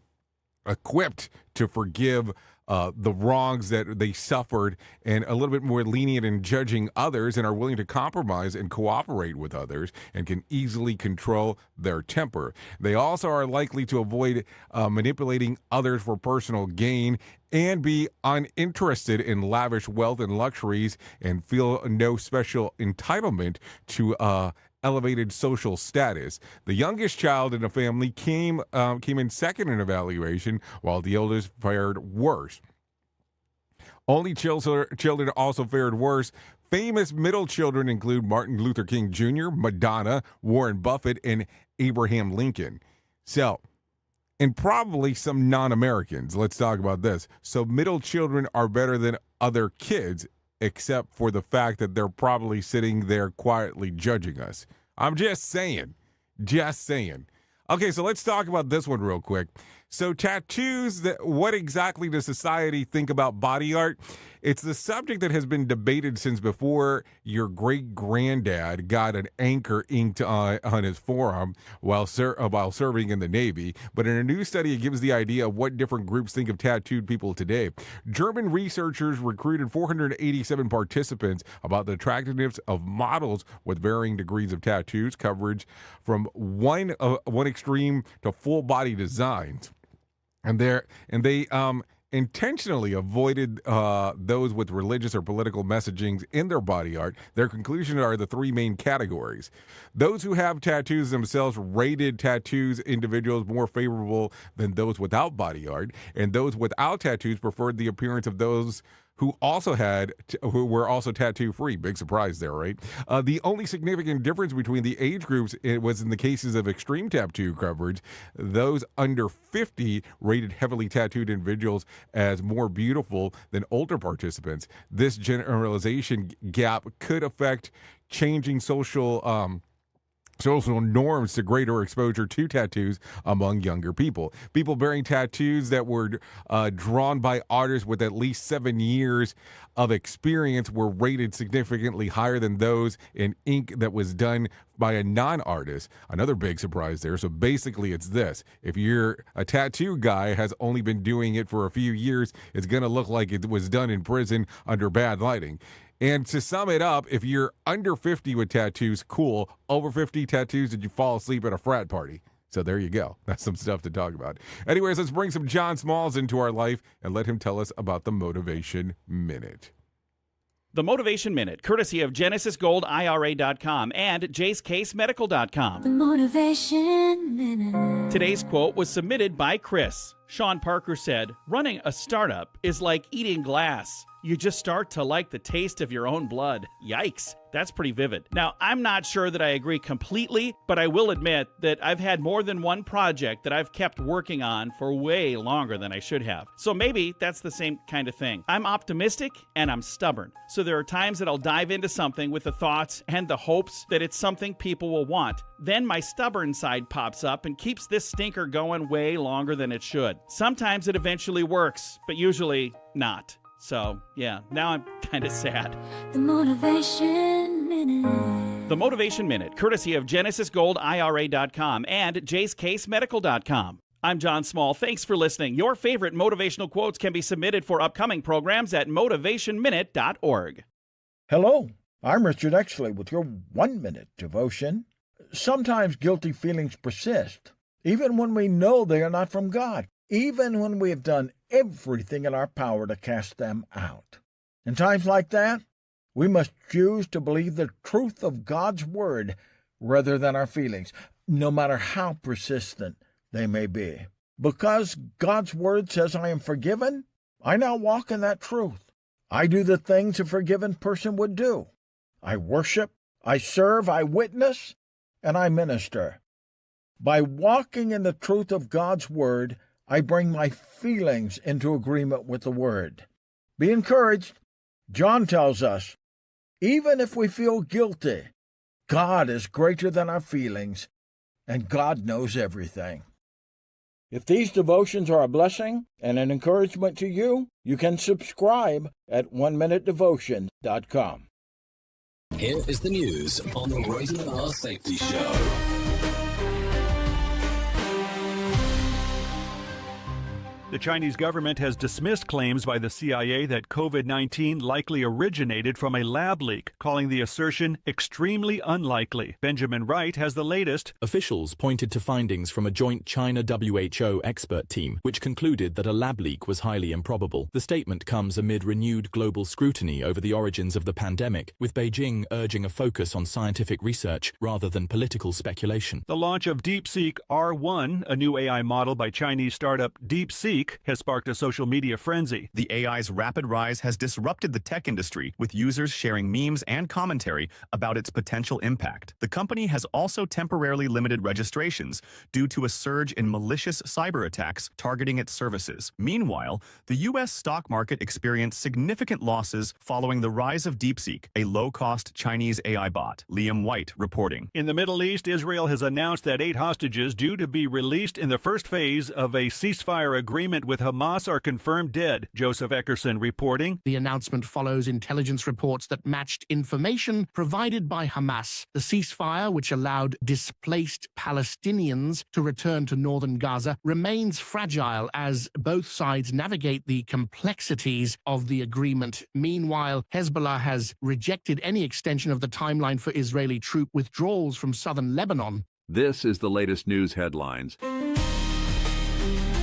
equipped to forgive the wrongs that they suffered, and a little bit more lenient in judging others, and are willing to compromise and cooperate with others, and can easily control their temper. They also are likely to avoid manipulating others for personal gain, and be uninterested in lavish wealth and luxuries, and feel no special entitlement to elevated social status. The youngest child in the family came in second in evaluation, while the oldest fared worse. Only children also fared worse. Famous middle children include Martin Luther King Jr., Madonna, Warren Buffett, and Abraham Lincoln. So, and probably some non-Americans. Let's talk about this. So middle children are better than other kids, except for the fact that they're probably sitting there quietly judging us. I'm just saying. Just saying. Okay, so let's talk about this one real quick. So tattoos, what exactly does society think about body art? It's the subject that has been debated since before your great-granddad got an anchor inked on his forearm while serving in the Navy. But in a new study, it gives the idea of what different groups think of tattooed people today. German researchers recruited 487 participants about the attractiveness of models with varying degrees of tattoos, coverage from one extreme to full-body designs. And they intentionally avoided those with religious or political messaging in their body art. Their conclusions are the three main categories. Those who have tattoos themselves rated tattoos individuals more favorable than those without body art, and those without tattoos preferred the appearance of those who were also tattoo free. Big surprise there, right? The only significant difference between the age groups was in the cases of extreme tattoo coverage. Those under 50 rated heavily tattooed individuals as more beautiful than older participants. This generalization gap could affect changing social norms to greater exposure to tattoos among younger people. People bearing tattoos that were drawn by artists with at least 7 years of experience were rated significantly higher than those in ink that was done by a non-artist. Another big surprise there. So basically it's this. If you're a tattoo guy has only been doing it for a few years, it's going to look like it was done in prison under bad lighting. And to sum it up, if you're under 50 with tattoos, cool. Over 50 tattoos, did you fall asleep at a frat party? So there you go. That's some stuff to talk about. Anyways, let's bring some John Smalls into our life and let him tell us about the Motivation Minute. The Motivation Minute, courtesy of GenesisGoldIRA.com and JaceCaseMedical.com. The Motivation Minute. Today's quote was submitted by Chris. Sean Parker said, "Running a startup is like eating glass. You just start to like the taste of your own blood." Yikes. That's pretty vivid. Now, I'm not sure that I agree completely, but I will admit that I've had more than one project that I've kept working on for way longer than I should have. So maybe that's the same kind of thing. I'm optimistic and I'm stubborn. So there are times that I'll dive into something with the thoughts and the hopes that it's something people will want. Then my stubborn side pops up and keeps this stinker going way longer than it should. Sometimes it eventually works, but usually not. So, yeah, now I'm kind of sad. The Motivation Minute. The Motivation Minute, courtesy of GenesisGoldIRA.com and JaceCaseMedical.com. I'm John Small. Thanks for listening. Your favorite motivational quotes can be submitted for upcoming programs at motivationminute.org. Hello, I'm Richard Exley with your 1-minute devotion. Sometimes guilty feelings persist, even when we know they are not from God, even when we have done everything in our power to cast them out. In times like that, we must choose to believe the truth of God's Word rather than our feelings, no matter how persistent they may be. Because God's Word says I am forgiven, I now walk in that truth. I do the things a forgiven person would do. I worship, I serve, I witness, and I minister. By walking in the truth of God's Word, I bring my feelings into agreement with the Word. Be encouraged. John tells us, even if we feel guilty, God is greater than our feelings, and God knows everything. If these devotions are a blessing and an encouragement to you, you can subscribe at oneminutedevotion.com. Here is the news on the Rated R Safety Show. The Chinese government has dismissed claims by the CIA that COVID-19 likely originated from a lab leak, calling the assertion extremely unlikely. Benjamin Wright has the latest. Officials pointed to findings from a joint China WHO expert team, which concluded that a lab leak was highly improbable. The statement comes amid renewed global scrutiny over the origins of the pandemic, with Beijing urging a focus on scientific research rather than political speculation. The launch of DeepSeek R1, a new AI model by Chinese startup DeepSeek, leak has sparked a social media frenzy. The AI's rapid rise has disrupted the tech industry, with users sharing memes and commentary about its potential impact. The company has also temporarily limited registrations due to a surge in malicious cyber attacks targeting its services. Meanwhile, the U.S. stock market experienced significant losses following the rise of DeepSeek, a low-cost Chinese AI bot. Liam White reporting. In the Middle East, Israel has announced that 8 hostages due to be released in the first phase of a ceasefire agreement with Hamas are confirmed dead. Joseph Eckerson reporting. The announcement follows intelligence reports that matched information provided by Hamas. The ceasefire, which allowed displaced Palestinians to return to northern Gaza, remains fragile as both sides navigate the complexities of the agreement. Meanwhile, Hezbollah has rejected any extension of the timeline for Israeli troop withdrawals from southern Lebanon. This is the latest news headlines.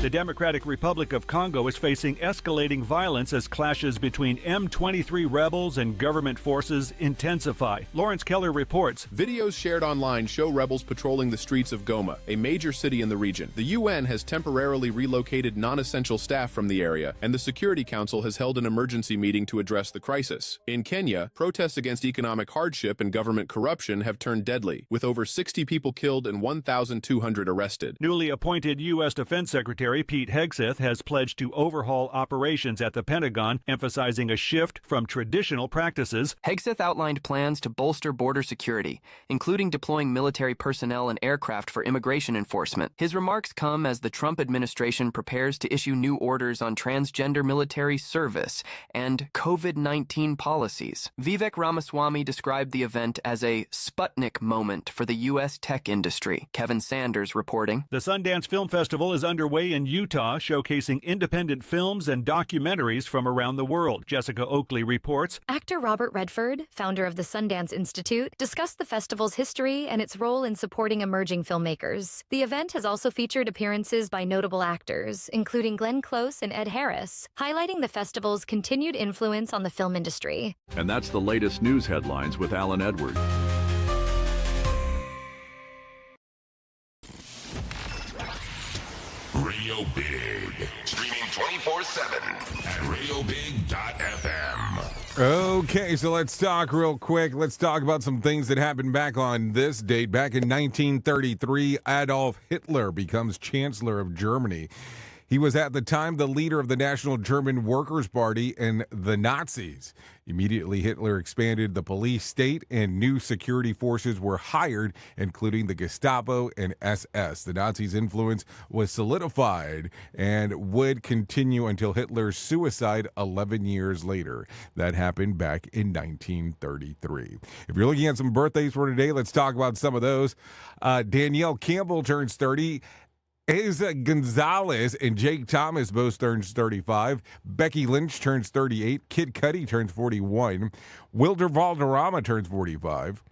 The Democratic Republic of Congo is facing escalating violence as clashes between M23 rebels and government forces intensify. Lawrence Keller reports. Videos shared online show rebels patrolling the streets of Goma, a major city in the region. The UN has temporarily relocated non-essential staff from the area, and the Security Council has held an emergency meeting to address the crisis. In Kenya, protests against economic hardship and government corruption have turned deadly, with over 60 people killed and 1,200 arrested. Newly appointed U.S. Defense Secretary Pete Hegseth has pledged to overhaul operations at the Pentagon, emphasizing a shift from traditional practices. Hegseth outlined plans to bolster border security, including deploying military personnel and aircraft for immigration enforcement. His remarks come as the Trump administration prepares to issue new orders on transgender military service and COVID-19 policies. Vivek Ramaswamy described the event as a Sputnik moment for the U.S. tech industry. Kevin Sanders reporting. The Sundance Film Festival is underway in Utah, showcasing independent films and documentaries from around the world. Jessica Oakley reports. Actor Robert Redford, founder of the Sundance Institute, discussed the festival's history and its role in supporting emerging filmmakers. The event has also featured appearances by notable actors, including Glenn Close and Ed Harris, highlighting the festival's continued influence on the film industry. And that's the latest news headlines with Alan Edwards. Radio Big. Streaming 24/7 at radiobig.fm. Okay, so let's talk real quick. Let's talk about some things that happened back on this date. Back in 1933, Adolf Hitler becomes Chancellor of Germany. He was at the time the leader of the National German Workers' Party and the Nazis. Immediately, Hitler expanded the police state and new security forces were hired, including the Gestapo and SS. The Nazis' influence was solidified and would continue until Hitler's suicide 11 years later. That happened back in 1933. If you're looking at some birthdays for today, let's talk about some of those. Danielle Campbell turns 30. Asa Gonzalez and Jake Thomas both turns 35. Becky Lynch turns 38. Kid Cudi turns 41. Wilder Valderrama turns 45.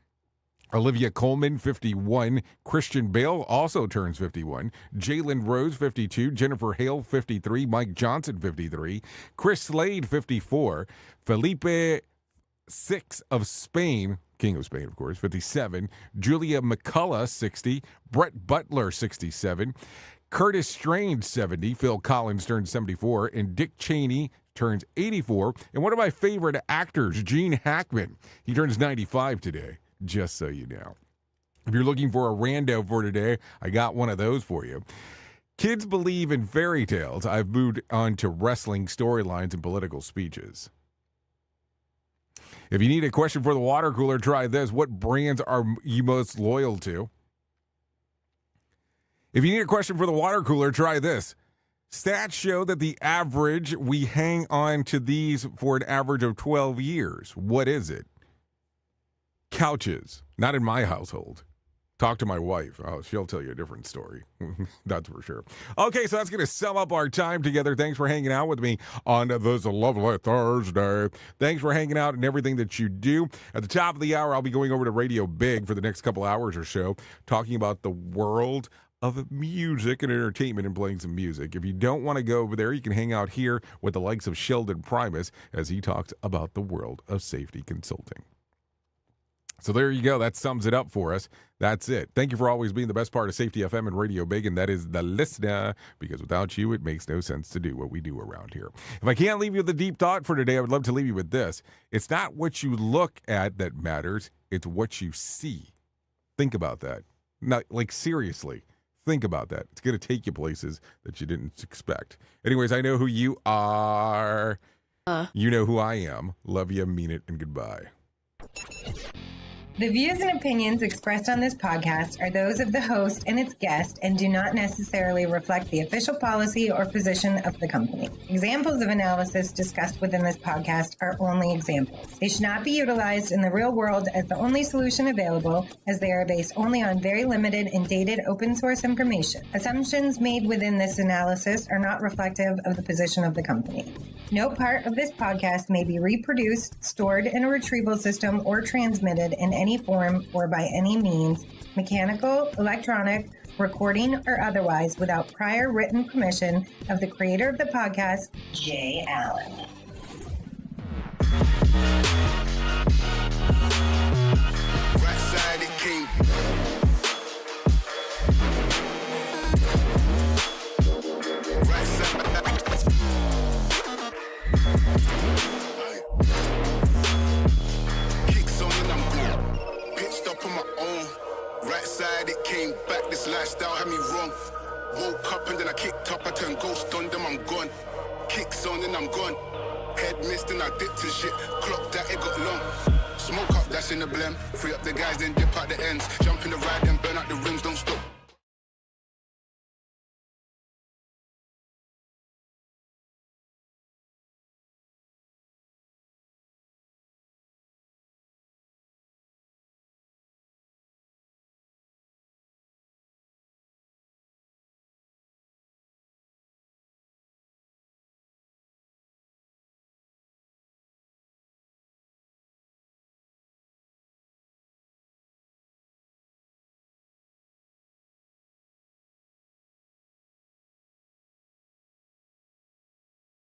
Olivia Colman, 51. Christian Bale also turns 51. Jalen Rose, 52. Jennifer Hale, 53. Mike Johnson, 53. Chris Slade, 54. Felipe VI of Spain, King of Spain, of course, 57. Julia McCullough, 60. Brett Butler, 67. Curtis Strange, 70. Phil Collins turns 74. And Dick Cheney turns 84. And one of my favorite actors, Gene Hackman, he turns 95 today, just so you know. If you're looking for a rando for today, I got one of those for you. Kids believe in fairy tales. I've moved on to wrestling storylines and political speeches. If you need a question for the water cooler, try this. What brands are you most loyal to? If you need a question for the water cooler, try this. Stats show that the average, we hang on to these for an average of 12 years. What is it? Couches. Not in my household. Talk to my wife. Oh, she'll tell you a different story. That's for sure. Okay, so that's going to sum up our time together. Thanks for hanging out with me on this lovely Thursday. Thanks for hanging out and everything that you do. At the top of the hour, I'll be going over to Radio Big for the next couple hours or so, talking about the world of music and entertainment and playing some music. If you don't want to go over there, you can hang out here with the likes of Sheldon Primus as he talks about the world of safety consulting. So there you go. That sums it up for us. That's it. Thank you for always being the best part of Safety FM and Radio Big, and that is the listener, because without you, it makes no sense to do what we do around here. If I can't leave you with a deep thought for today, I would love to leave you with this. It's not what you look at that matters. It's what you see. Think about that. Not, like, seriously, think about that. It's going to take you places that you didn't expect. Anyways, I know who you are. You know who I am. Love you, mean it, and goodbye. The views and opinions expressed on this podcast are those of the host and its guest and do not necessarily reflect the official policy or position of the company. Examples of analysis discussed within this podcast are only examples. They should not be utilized in the real world as the only solution available, as they are based only on very limited and dated open source information. Assumptions made within this analysis are not reflective of the position of the company. No part of this podcast may be reproduced, stored in a retrieval system, or transmitted in any form or by any means, mechanical, electronic, recording, or otherwise, without prior written permission of the creator of the podcast, Jay Allen. Right side it came. Right side. Kicks on and I'm good. Pitched up on my own. Right side it came back. This lifestyle had me wrong. Woke up and then I kicked up. I turned ghost on them. I'm gone. Kicks on and I'm gone. Head missed and I dipped and shit. Clock that it got long. Smoke up, that's in the blem. Free up the guys, then dip out the ends. Jump in the ride, then burn out the rims. Don't stop.